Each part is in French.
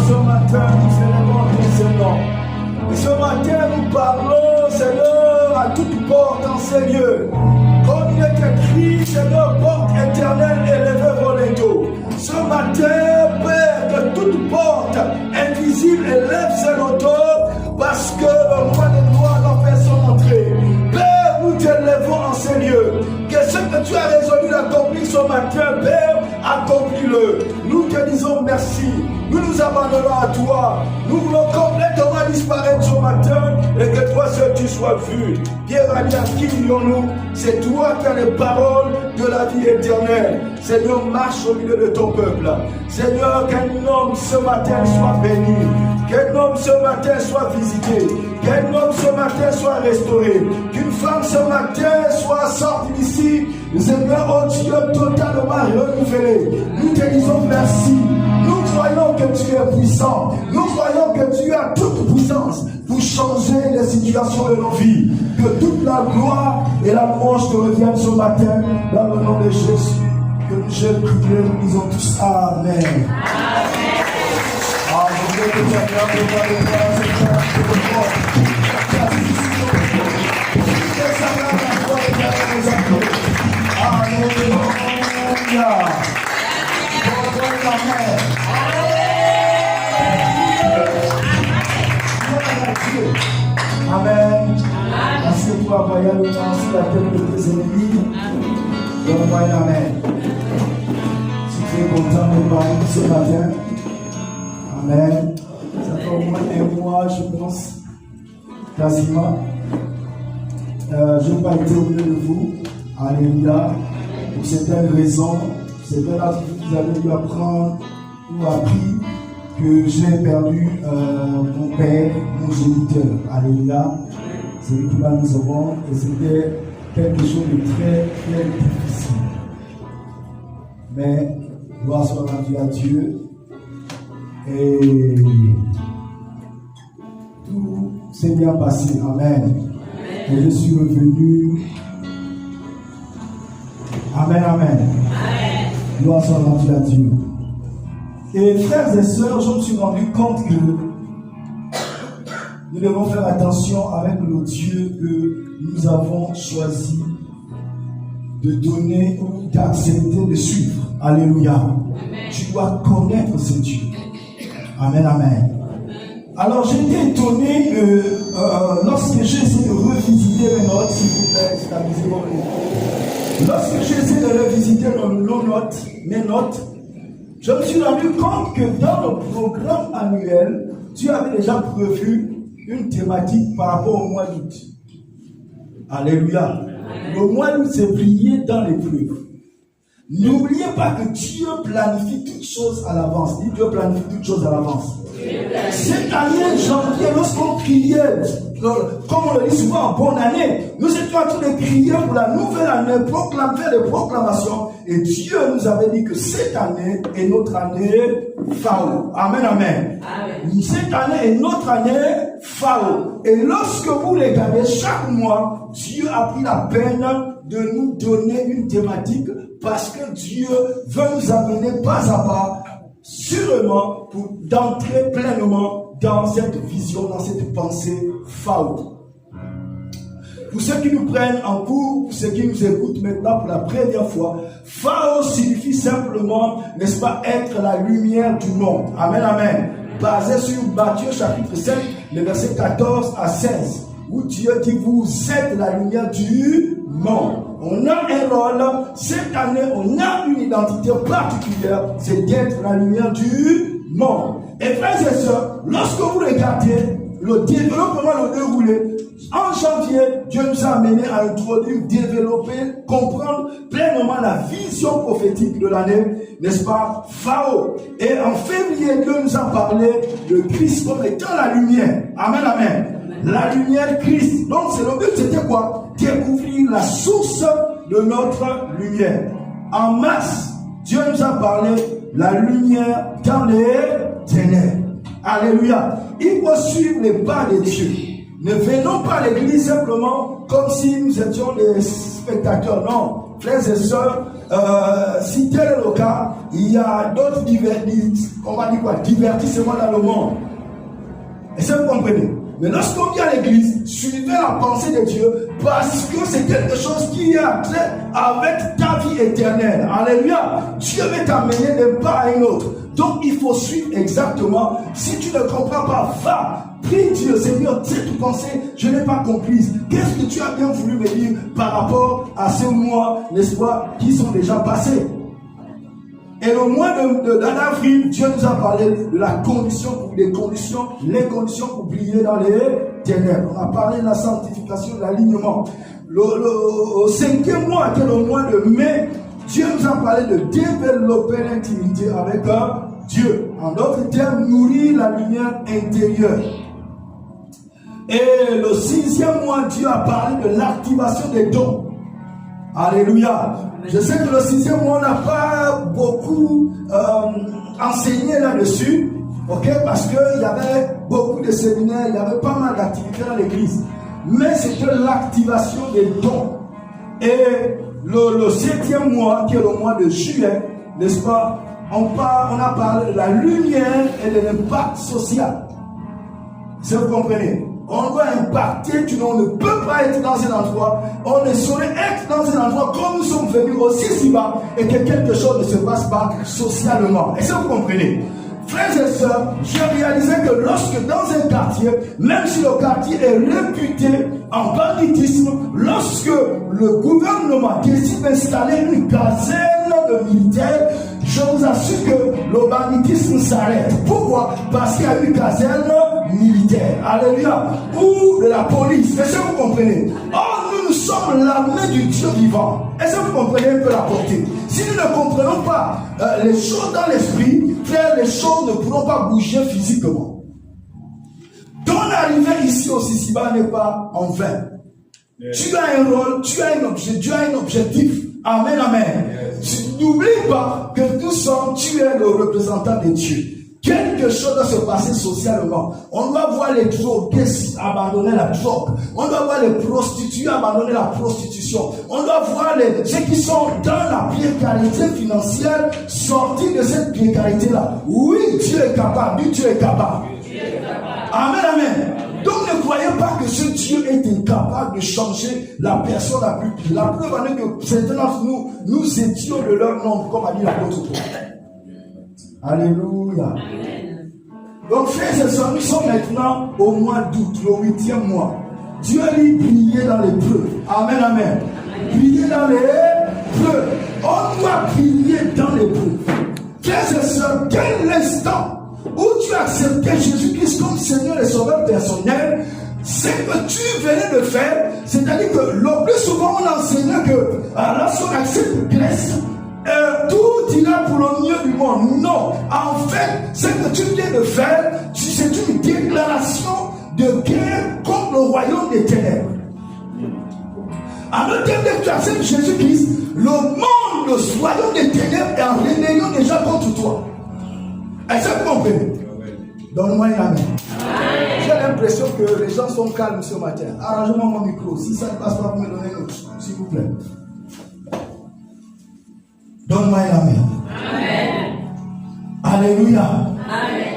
ce matin, nous célébrons ton Seigneur. Et ce matin, nous parlons, Seigneur, à toute porte en ces lieux. Comme il est écrit, Seigneur, porte éternelle élevée vos linteaux. Ce matin, Père, que toute porte invisible élève ses linteaux, parce que le roi des gloires doit faire son entrée. Père, nous t'élèvons en ces lieux. Que ce que tu as résolu d'accomplir ce matin, Père, accomplis-le. Nous te disons merci. Nous nous abandonnons à toi. Nous voulons complètement disparaître ce matin et que toi seul tu sois vu. Pierre a dit à qui lions-nous? C'est toi qui as les paroles de la vie éternelle. Seigneur, marche au milieu de ton peuple. Seigneur, qu'un homme ce matin soit béni. Qu'un homme ce matin soit visité. Qu'un homme ce matin soit restauré. Qu'une femme ce matin soit sortie d'ici. Seigneur, oh Dieu, totalement renouvelé. Nous te disons merci. Nous croyons que tu es puissant. Nous croyons que tu as toute puissance pour changer les situations de nos vies. Que toute la gloire et la louange te reviennent ce matin dans le nom de Jésus. Que nous jeunes prions, nous disons tous Amen. Amen. Amen. Merci pour avoir le temps sur la tête de tes ennemis. Donne-moi un amen. Si tu es content de parler ce matin, amen. Ça fait au moins un mois, je pense, quasiment. Je n'ai pas été au milieu de vous. Alléluia. Pour certaines raisons, certaines activités que vous avez dû apprendre ou appris que j'ai perdu mon père, mon géniteur. Alléluia. C'est lui qui va nous rendre et c'était quelque chose de très, très difficile. Mais, gloire soit rendue à Dieu. Et tout s'est bien passé. Amen. Et je suis revenu. Amen, amen. Gloire soit rendue à Dieu. Et frères et sœurs, je me suis rendu compte que nous devons faire attention avec le Dieu que nous avons choisi de donner ou d'accepter de suivre. Alléluia. Amen. Tu dois connaître ce Dieu. Amen, amen. Alors j'ai été étonné lorsque j'ai essayé de revisiter mes notes, s'il vous plaît, stabilisez vos mots. Lorsque j'ai essayé de revisiter mes notes, je me suis rendu compte que dans le programme annuel, tu avais déjà prévu une thématique par rapport au mois d'août. Alléluia. Le mois d'août, c'est briller dans l'épreuve. N'oubliez pas que Dieu planifie toutes choses à l'avance. Dis, Dieu planifie toutes choses à l'avance. Cette année, janvier, lorsqu'on criait, comme on le dit souvent, bonne année, nous étions en train de crier pour la nouvelle année, proclamer des proclamations. Et Dieu nous avait dit que cette année est notre année Phao. Amen, amen. Amen. Cette année est notre année Phao. Et lorsque vous regardez chaque mois, Dieu a pris la peine de nous donner une thématique parce que Dieu veut nous amener pas à pas, sûrement, pour d'entrer pleinement dans cette vision, dans cette pensée Phao. Pour ceux qui nous prennent en cours, pour ceux qui nous écoutent maintenant pour la première fois, Phao signifie simplement, n'est-ce pas, être la lumière du monde. Amen, amen. Basé sur Matthieu chapitre 5, le verset 14 à 16, où Dieu dit, vous êtes la lumière du monde. On a un rôle, cette année, on a une identité particulière, c'est d'être la lumière du monde. Et frères et sœurs, lorsque vous regardez le développement, le déroulé, en janvier, Dieu nous a amené à introduire, développer, comprendre pleinement la vision prophétique de l'année, n'est-ce pas, Phao. Et en février, Dieu nous a parlé de Christ comme étant la lumière. Amen, amen. La lumière Christ. Donc, c'est le but, c'était quoi? Découvrir la source de notre lumière. En mars, Dieu nous a parlé la lumière dans les ténèbres. Alléluia. Il faut suivre les pas de Dieu. Ne venons pas à l'église simplement comme si nous étions des spectateurs. Non. frères et sœurs, si tel est le cas, il y a d'autres divertissements dans le monde. Est-ce que vous comprenez? Mais lorsqu'on vient à l'église, suivez la pensée de Dieu parce que c'est quelque chose qui a trait avec ta vie éternelle. Alléluia. Dieu veut t'amener d'un pas à un autre. Donc il faut suivre exactement. Si tu ne comprends pas, va. Prie Dieu, Seigneur, cette pensée, je n'ai pas comprise. Qu'est-ce que tu as bien voulu me dire par rapport à ces mois, n'est-ce pas, qui sont déjà passés? Et le mois d'avril, Dieu nous a parlé de la condition, les conditions pour briller dans les ténèbres. On a parlé de la sanctification, de l'alignement. Le 5e mois, qui est le mois de mai, Dieu nous a parlé de développer l'intimité avec Dieu. En d'autres termes, nourrir la lumière intérieure. Et le 6e mois, Dieu a parlé de l'activation des dons. Alléluia. Je sais que le 6e mois, on n'a pas beaucoup enseigné là-dessus, ok, parce qu'il y avait beaucoup de séminaires, il y avait pas mal d'activités dans l'église. Mais c'était l'activation des dons. Et le 7e mois, qui est le mois de juillet, n'est-ce pas, on a parlé de la lumière et de l'impact social. Si vous comprenez? On doit impacter, on ne peut pas être dans un endroit, on ne saurait être dans un endroit comme nous sommes venus aussi si bas et que quelque chose ne se passe pas socialement. Est-ce que vous comprenez? Frères et sœurs, j'ai réalisé que lorsque dans un quartier, même si le quartier est réputé en banditisme, lorsque le gouvernement décide d'installer une caserne de militaires, je vous assure que le banditisme s'arrête. Pourquoi? Parce qu'il y a une caserne militaire. Alléluia. Ou de la police. Est-ce que vous comprenez? Or, nous sommes l'armée du Dieu vivant. Est-ce que vous comprenez un peu la portée? Si nous ne comprenons pas les choses dans l'esprit, frère, les choses ne pourront pas bouger physiquement. Ton arrivée ici au Sisiba n'est pas en vain. Yes. Tu as un rôle, tu as un objectif. Amen, amen. Yes. N'oublie pas que tu es le représentant de Dieu. Quelque chose doit se passer socialement. On doit voir les drogués abandonner la drogue. On doit voir les prostituées abandonner la prostitution. On doit voir ceux qui sont dans la précarité financière sortir de cette précarité-là. Oui, Dieu est capable. Oui, Dieu est capable. Amen, amen. Donc ne croyez pas que ce Dieu est incapable de changer la personne la plus pire. La preuve en est que certains d'entre nous étions de leur nombre, comme a dit l'apôtre Paul. Alléluia. Amen. Donc frères et sœurs, nous sommes maintenant au mois d'août, le 8e mois. Dieu dit briller dans les preuves. Amen, amen. Briller dans les preuves. On doit briller dans les preuves. Frères et sœurs, dès l'instant où tu as accepté Jésus-Christ comme Seigneur et Sauveur personnel, ce que tu venais de faire, c'est-à-dire que le plus souvent on enseignait que lorsqu'on accepte Christ, tout ira pour le mieux du monde. Non, en fait, ce que tu viens de faire, c'est une déclaration de guerre contre le royaume des ténèbres. En le terme que tu acceptes Jésus-Christ, le monde, le royaume des ténèbres est en rébellion déjà contre toi. Est-ce que vous comprenez? Donne-moi une amen. J'ai l'impression que les gens sont calmes ce matin. Arrangez-moi mon micro. Si ça ne passe pas, vous me donnez l'autre, s'il vous plaît. Donne-moi un amen. Amen. Alléluia. Amen.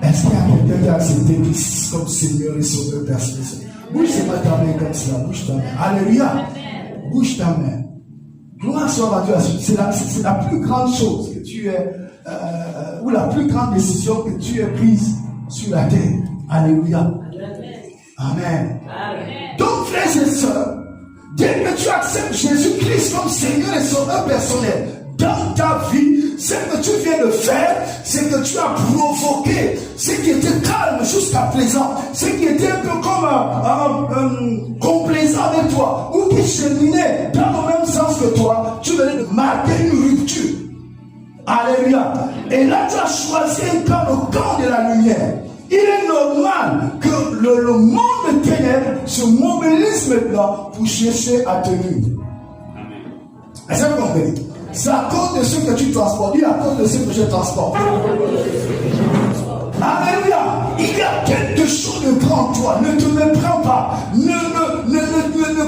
Est-ce qu'il y a quelqu'un qui a accepté Christ comme Seigneur et Sauveur personnel? Bouge ta main comme cela. Bouge ta main. Alléluia. Amen. Bouge ta main. Gloire soit à Dieu. C'est la plus grande chose que tu es, ou la plus grande décision que tu aies prise sur la terre. Alléluia. Amen. Amen. Donc, frères et sœurs, dès que tu acceptes Jésus-Christ comme Seigneur et Sauveur personnel dans ta vie, ce que tu viens de faire, c'est que tu as provoqué ce qui était calme jusqu'à présent, ce qui était un peu comme complaisant avec toi, ou qui cheminait dans le même sens que toi, tu venais de marquer une rupture. Alléluia. Et là, tu as choisi un camp, le camp de la lumière. Il est normal que le monde de ténèbres se mobilise maintenant pour chercher à tenir. Est-ce que vous comprenez? C'est à cause de ce que tu transportes. Oui, à cause de ce que je transporte. Alléluia. Il y a quelque chose de grand en toi. Ne te méprends pas. Ne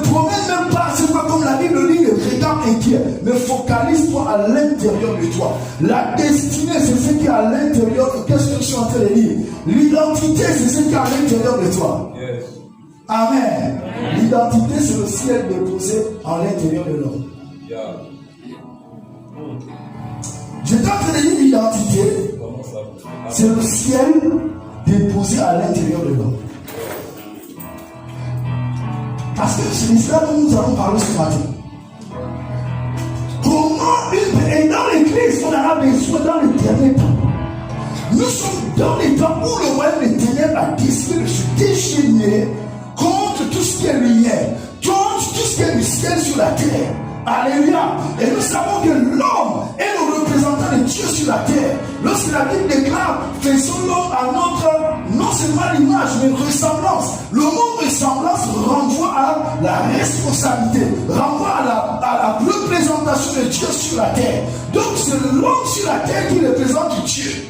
promène même pas. C'est pas comme la Bible dit, les fréquents inquiet. Mais focalise-toi à l'intérieur de toi. La destinée, c'est ce qui est à l'intérieur. Qu'est-ce que je suis en train de dire? L'identité, c'est ce qui est à l'intérieur de toi. Yes. Amen. L'identité, c'est le ciel déposé à l'intérieur de l'homme. Yeah. J'étais en train de dire l'identité, c'est le ciel déposé à l'intérieur de l'homme. Parce que c'est cela dont nous allons parler ce matin. Comment et dans l'église, on en a besoin dans les derniers temps. Nous sommes dans les temps où le royaume des ténèbres a décidé de se déchaîner contre tout ce qui est lumière, contre tout ce qui est du ciel sur la terre. Alléluia. Et nous savons que l'homme est le représentant de Dieu sur la terre. Lorsque la Bible déclare, faisons l'homme à notre, non seulement l'image, mais ressemblance. Le mot ressemblance renvoie à la responsabilité, renvoie à la représentation de Dieu sur la terre. Donc c'est l'homme sur la terre qui représente Dieu.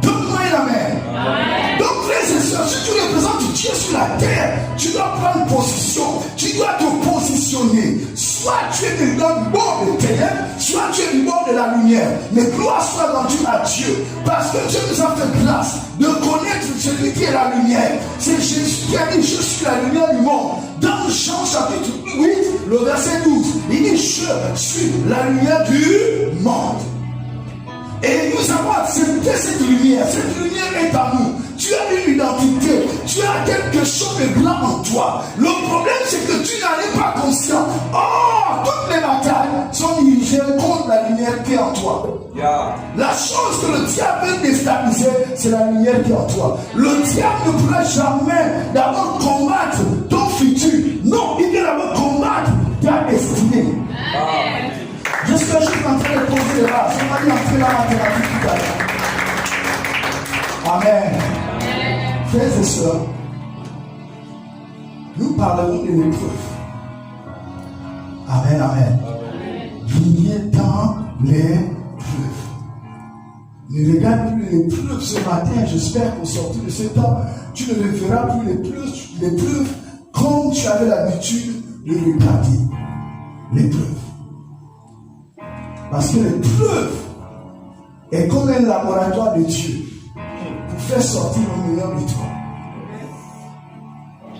Donne-moi une amen. Donc frères et sœurs, si tu représentes Dieu sur la terre, tu dois prendre position, tu dois te positionner. Soit tu es du bord des ténèbres, soit tu es du bord de la lumière. Mais gloire soit rendue à Dieu, parce que Dieu nous a fait grâce de connaître celui qui est la lumière. C'est Jésus qui a dit, je suis la lumière du monde. Dans Jean chapitre 8, le verset 12, il dit, je suis la lumière du monde. Et nous avons accepté cette lumière. Cette lumière est à nous. Tu as une identité. Tu as quelque chose de blanc en toi. Le problème, c'est que tu n'en es pas conscient. Oh, toutes les batailles sont dirigées contre la lumière qui est en toi. Yeah. La chose que le diable veut déstabiliser, c'est la lumière qui est en toi. Le diable ne pourra jamais d'abord combattre ton futur. Non, il vient d'abord combattre ta destinée. Amen. Je suis juste en train de poser les bases. On va y entrer dans la mathématique tout à l'heure. Amen. Frères et sœurs, nous parlerons de l'épreuve. Amen, amen. Vignez dans l'épreuve. Ne regarde plus l'épreuve ce matin. J'espère qu'au sortir de ce temps, tu ne verras plus l'épreuve comme tu avais l'habitude de regarder l'épreuve. Parce que l'épreuve est comme un laboratoire de Dieu pour faire sortir le meilleur de toi.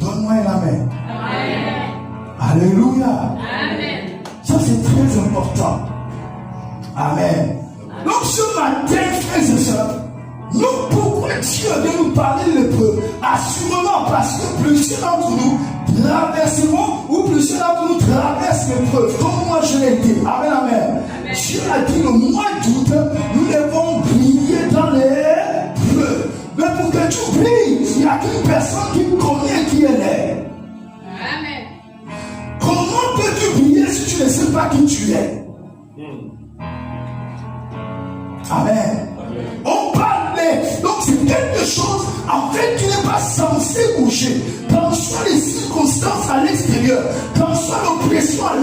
Donne-moi un amen. Amen. Alléluia. Amen. Ça c'est très important. Amen. Donc ce matin, frères et sœurs, nous, pourquoi Dieu vient nous parler de l'épreuve? Assurément parce que plusieurs d'entre nous traverseront ou plusieurs d'entre nous traversent l'épreuve. Comme moi je l'ai dit. Amen, amen. Dieu a dit le mois d'août, nous devons briller dans l'épreuve. Mais pour que tu brilles, il n'y a qu'une personne qui connaît qui elle est. Amen. Comment peux-tu briller si tu ne sais pas qui tu es? Amen. On parle de... Donc c'est quelque chose en fait qui n'est pas censé bouger. Quand soit les circonstances à l'extérieur, quand soit l'oppression à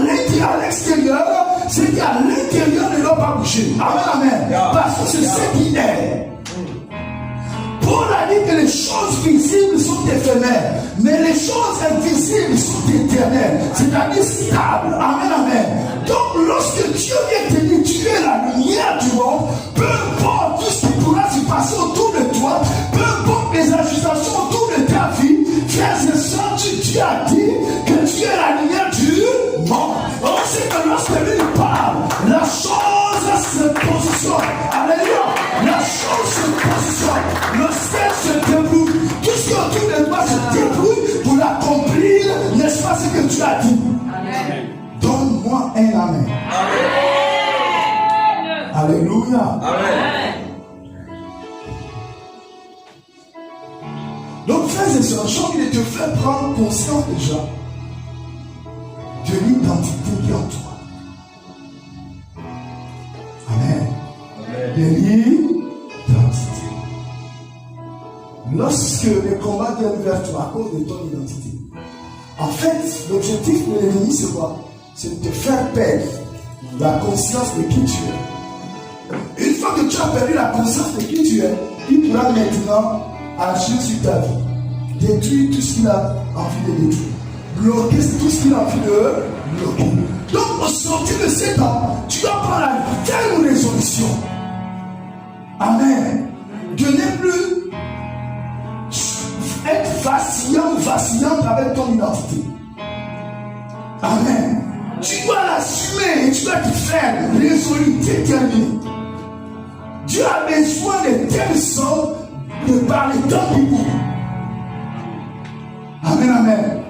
l'extérieur, c'est qu'à l'intérieur ne doit pas bouger. Amen, amen. Parce que c'est ce qui est. Paul a dit que les choses visibles sont éphémères, mais les choses invisibles sont éternelles, c'est-à-dire stables. Amen, amen. Donc lorsque Dieu vient te dire tu es la lumière du monde, peu importe tout ce qui pourra se passer autour de toi, peu importe les agitations autour de ta vie, frères et sœurs, Dieu a dit que tu es la lumière du monde. On sait que lorsque lui parle, la chose se positionne. Alléluia. La chose se positionne. Le ciel se débrouille. Tout ce qui est autour de toi se débrouille pour l'accomplir. N'est-ce pas ce que tu as dit? Amen. Donne-moi un amen. Amen. Alléluia. Amen. Donc, frères et sœurs, j'ai envie de te faire prendre conscience déjà de l'identité qui est en toi. Amen. De l'identité. Lorsque les combats viennent vers toi à cause de ton identité, en fait, l'objectif de l'ennemi, c'est quoi? C'est de te faire perdre la conscience de qui tu es. Une fois que tu as perdu la conscience de qui tu es, il pourra maintenant agir sur ta vie, détruire tout ce qu'il a envie de détruire, bloquer tout ce qu'il a envie de bloquer. Donc, au sortir de ces temps, tu dois prendre la ferme résolution. Amen. De ne plus être vacillant ou vacillante avec ton identité. Amen. Tu dois l'assumer et tu dois te faire résolu, déterminé. Dieu a besoin de telle sorte de parler dans le bout. Amen, amen.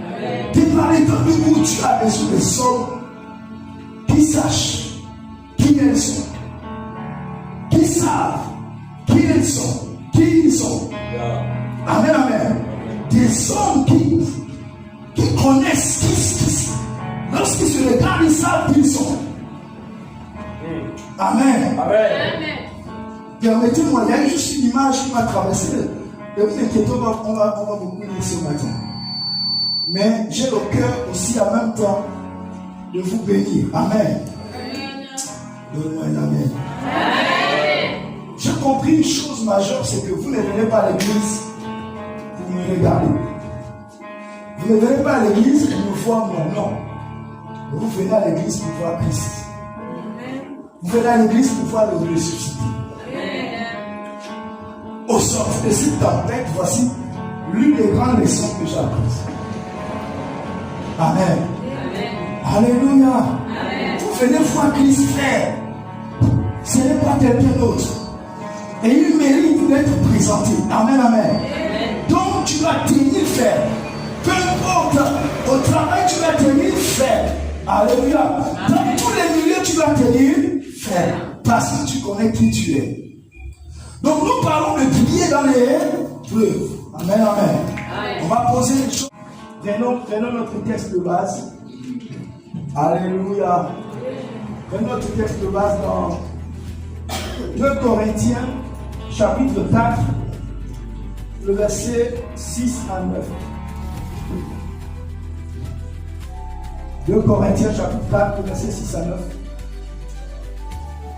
De parler dans le bout, tu as besoin de sortes qui sachent qui elles sont, qui savent qui elles sont, qui ils sont. Amen, amen. Des hommes qui connaissent qui lorsqu'ils se regardent, ils savent qui ils sont. Amen. Amen. Permettez-moi, il y a juste une image qui m'a traversé. Ne vous inquiétez pas, on va beaucoup lire ce matin. Mais j'ai le cœur aussi en même temps de vous bénir. Amen. Donne-moi un amen. J'ai compris une chose majeure, c'est que vous ne venez pas à l'église pour me regarder. Vous ne venez pas à l'église pour me voir moi, non. Vous venez à l'église pour voir Christ. Vous venez à l'église pour voir le ressuscité. Au sortir de cette tempête, voici l'une des grandes leçons que j'ai apprises. Amen. Alléluia. Vous venez voir Christ faire. Ce n'est pas quelqu'un d'autre. Et il mérite d'être présenté. Amen, amen. Donc tu dois tenir faire. Peu importe, au travail tu dois tenir faire. Alléluia. Dans tous les milieux tu dois tenir faire. Parce que tu connais qui tu es. Donc nous parlons de prier dans les preuves. Amen, amen. On va poser une chose. Prenons notre texte de base. Alléluia. Prenons notre texte de base dans 2 Corinthiens, chapitre 4, le verset 6 à 9. 2 Corinthiens, chapitre 4, le verset 6 à 9.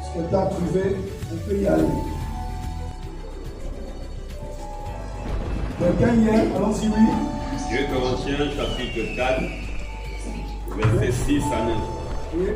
Si quelqu'un a trouvé, on peut y aller. Quelqu'un y est? Allons-y, oui. 2 Corinthiens, chapitre 4, verset 6 à 9. Oui.